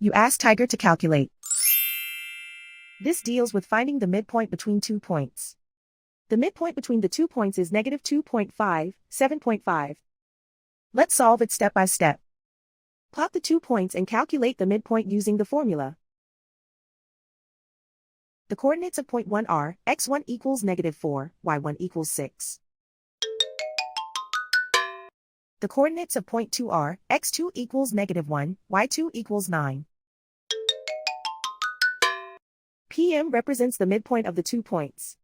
You ask Tiger to calculate. This deals with finding the midpoint between 2 points. The midpoint between the 2 points is negative 2.5, 7.5. Let's solve it step by step. Plot the 2 points and calculate the midpoint using the formula. The coordinates of point 1 are, x1 equals negative 4, y1 equals 6. The coordinates of point 2 are, x2 equals negative 1, y2 equals 9. PM represents the midpoint of the 2 points.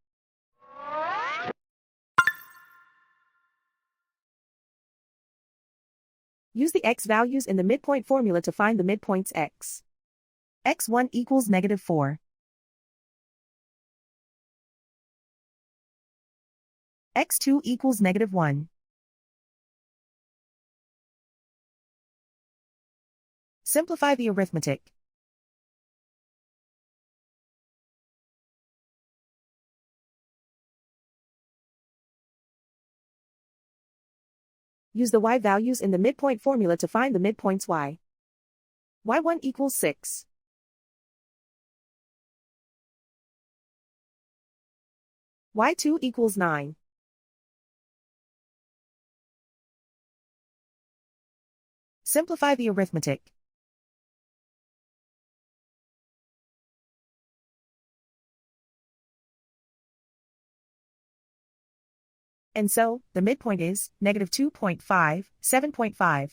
Use the x values in the midpoint formula to find the midpoints x. x1 equals negative 4. x2 equals negative 1. Simplify the arithmetic. Use the y values in the midpoint formula to find the midpoints y. y1 equals 6. y2 equals 9. Simplify the arithmetic. And so, the midpoint is negative 2.5, 7.5.